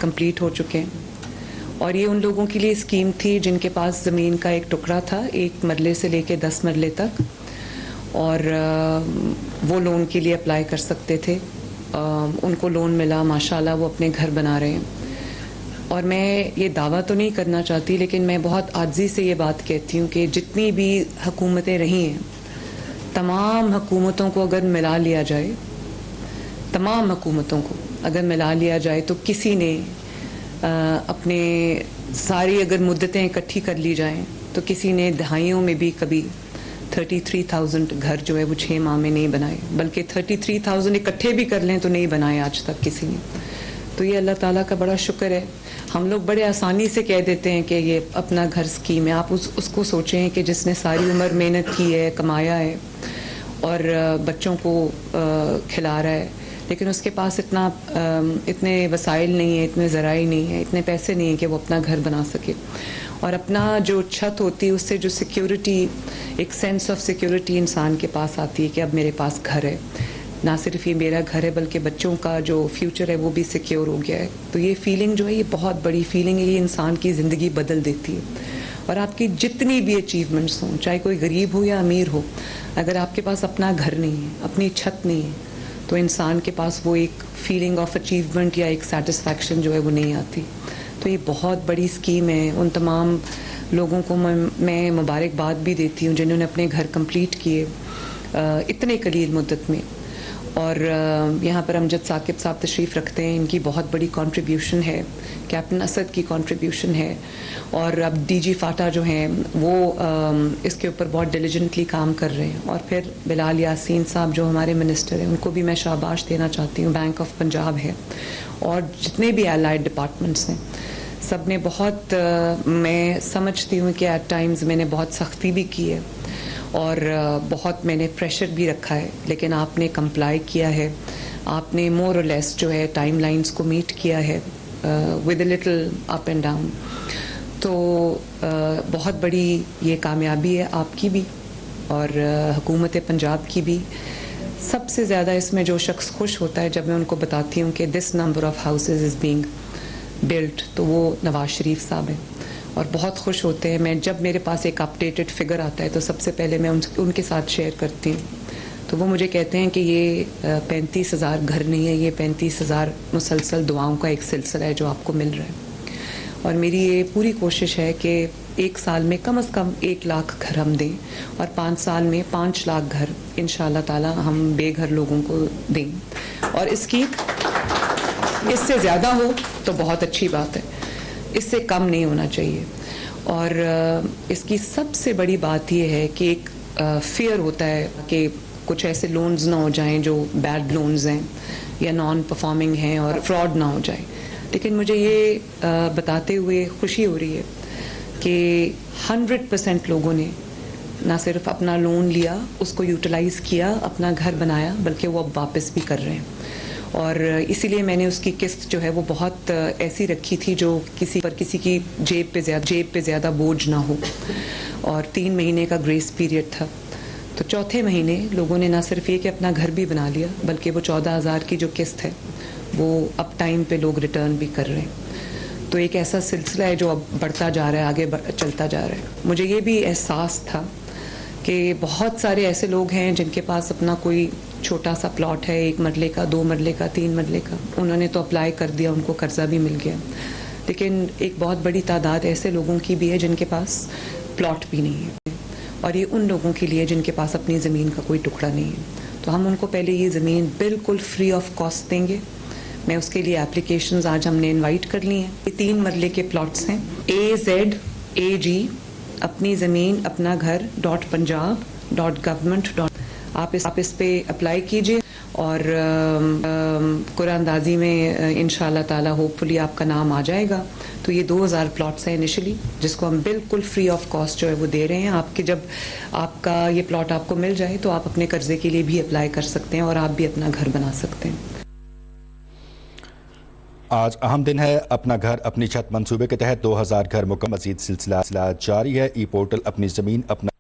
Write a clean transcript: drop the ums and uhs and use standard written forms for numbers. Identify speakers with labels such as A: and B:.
A: Complete हो चुके हैं। और ये उन लोगों के लिए स्कीम थी जिनके पास ज़मीन का एक टुकड़ा था 1 मरले से लेके 10 मरले तक, और वो लोन के लिए अप्लाई कर सकते थे। उनको लोन मिला, माशाल्लाह वो अपने घर बना रहे हैं। और मैं ये दावा तो नहीं करना चाहती, लेकिन मैं बहुत आजिज़ी से ये बात कहती हूँ कि जितनी भी हुकूमतें रही हैं, तमाम हुकूमतों को अगर मिला लिया जाए, तमाम हुकूमतों को अगर मिला लिया जाए तो किसी ने अपने सारी अगर मुद्दतें इकट्ठी कर ली जाएं तो किसी ने दहाइयों में भी कभी 33,000 घर जो है वो 6 माह में नहीं बनाए, बल्कि 33,000 इकट्ठे भी कर लें तो नहीं बनाए आज तक किसी ने। तो ये अल्लाह ताला का बड़ा शुक्र है। हम लोग बड़े आसानी से कह देते हैं कि ये अपना घर स्कीम है। आप उसको सोचें कि जिसने सारी उम्र मेहनत की है, कमाया है और बच्चों को खिला रहा है, लेकिन उसके पास इतने वसाइल नहीं है, इतने ज़राई नहीं है, इतने पैसे नहीं है कि वो अपना घर बना सके। और अपना जो छत होती है उससे जो सिक्योरिटी, एक सेंस ऑफ सिक्योरिटी इंसान के पास आती है कि अब मेरे पास घर है, ना सिर्फ ये मेरा घर है बल्कि बच्चों का जो फ्यूचर है वो भी सिक्योर हो गया है। तो ये फीलिंग जो है ये बहुत बड़ी फीलिंग है, ये इंसान की ज़िंदगी बदल देती है। और आपकी जितनी भी अचीवमेंट्स हों, चाहे कोई गरीब हो या अमीर हो, अगर आपके पास अपना घर नहीं है, अपनी छत नहीं है, तो इंसान के पास वो एक फीलिंग ऑफ अचीवमेंट या एक सेटिस्फैक्शन जो है वो नहीं आती। तो ये बहुत बड़ी स्कीम है। उन तमाम लोगों को मैं मुबारकबाद भी देती हूँ जिन्होंने अपने घर कंप्लीट किए इतने कलील मुद्दत में। और यहाँ पर अमजद साकिब साहब तशरीफ़ रखते हैं, इनकी बहुत बड़ी कंट्रीब्यूशन है, कैप्टन असद की कंट्रीब्यूशन है, और अब डीजी फाटा जो हैं वो इसके ऊपर बहुत डिलिजेंटली काम कर रहे हैं। और फिर बिलाल यासीन साहब जो हमारे मिनिस्टर हैं, उनको भी मैं शाबाश देना चाहती हूँ। बैंक ऑफ पंजाब है और जितने भी एलाइड डिपार्टमेंट्स हैं, सब ने बहुत मैं समझती हूँ कि एट टाइम्स मैंने बहुत सख्ती भी की है और बहुत मैंने प्रेशर भी रखा है, लेकिन आपने कंप्लाई किया है, आपने मोर और लेस जो है टाइम लाइन्स को मीट किया है with a little up and down. तो बहुत बड़ी ये कामयाबी है आपकी भी और हुकूमत पंजाब की भी। सबसे ज़्यादा इसमें जो शख्स खुश होता है जब मैं उनको बताती हूँ कि this number of houses is being built, तो वो नवाज शरीफ साहब हैं और बहुत खुश होते हैं। मैं जब मेरे पास एक अपडेटेड फिगर आता है तो सबसे पहले मैं उनके साथ शेयर करती हूँ, तो वो मुझे कहते हैं कि ये 35,000 घर नहीं है, ये 35,000 मुसलसल दुआओं का एक सिलसिला है जो आपको मिल रहा है। और मेरी ये पूरी कोशिश है कि 1 साल में कम से कम 1 लाख घर हम दें और 5 साल में 5 लाख घर इंशाअल्लाह ताला हम बेघर लोगों को दें। और इससे ज़्यादा हो तो बहुत अच्छी बात है, इससे कम नहीं होना चाहिए। और इसकी सबसे बड़ी बात यह है कि एक फियर होता है कि कुछ ऐसे लोन्स ना हो जाएं जो बैड लोन्स हैं या नॉन परफॉर्मिंग हैं और फ्रॉड ना हो जाए। लेकिन मुझे ये बताते हुए खुशी हो रही है कि 100% लोगों ने ना सिर्फ अपना लोन लिया, उसको यूटिलाइज़ किया, अपना घर बनाया, बल्कि वो अब वापस भी कर रहे हैं। और इसीलिए मैंने उसकी किस्त जो है वो बहुत ऐसी रखी थी जो किसी की जेब पे ज़्यादा बोझ ना हो। और 3 महीने का ग्रेस पीरियड था, तो चौथे महीने लोगों ने ना सिर्फ ये कि अपना घर भी बना लिया, बल्कि वो 14,000 की जो किस्त है वो अब टाइम पे लोग रिटर्न भी कर रहे हैं। तो एक ऐसा सिलसिला है जो अब बढ़ता जा रहा है, आगे चलता जा रहा है। मुझे ये भी एहसास था कि बहुत सारे ऐसे लोग हैं जिनके पास अपना कोई छोटा सा प्लॉट है, 1 मरले का, 2 मरले का, 3 मरले का, उन्होंने तो अप्लाई कर दिया, उनको कर्जा भी मिल गया। लेकिन एक बहुत बड़ी तादाद ऐसे लोगों की भी है जिनके पास प्लॉट भी नहीं है, और ये उन लोगों के लिए जिनके पास अपनी ज़मीन का कोई टुकड़ा नहीं है। तो हम उनको पहले ये ज़मीन बिल्कुल फ्री ऑफ कॉस्ट देंगे। मैं उसके लिए एप्लीकेशंस आज हमने इनवाइट कर ली हैं। ये 3 मरले के प्लॉट्स हैं। AZAG अपनी ज़मीन अपना घर .punjab.government. आप इस पे अप्लाई कीजिए और कुरानदाजी में इंशाअल्लाह ताला होपफुली आपका नाम आ जाएगा। तो ये 2000 प्लॉट्स हैं इनिशियली, जिसको हम बिल्कुल फ्री ऑफ कॉस्ट जो है वो दे रहे हैं। आपके जब आपका ये प्लॉट आपको मिल जाए तो आप अपने कर्जे के लिए भी अप्लाई कर सकते हैं और आप भी अपना घर बना सकते हैं।
B: आज अहम दिन है। अपना घर अपनी छत मंसूबे के तहत 2000 घर मुकम्मल। मज़ीद सिलसिला जारी है। ई पोर्टल अपनी ज़मीन अपना